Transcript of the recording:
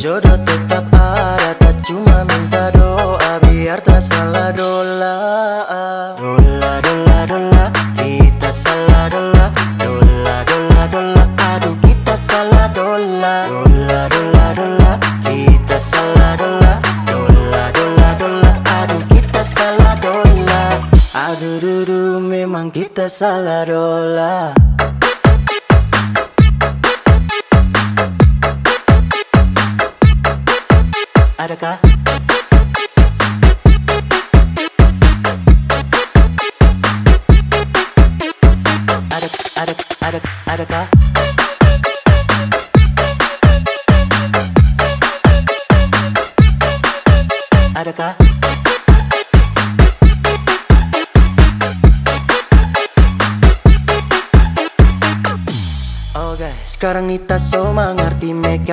Jodoh tetap ada, tak cuma minta doa biar tak salah dola. Dola, dola, dola, kita salah dola. Dola, dola, dola, aduh kita salah dola. Dola, dola, dola, kita salah dola. Dola, dola, dola, aduh kita salah dola. Aduh dudu, memang kita salah dola. Adakah? Adakah? Adakah? Oh guys, sekarang Nita so mengerti make up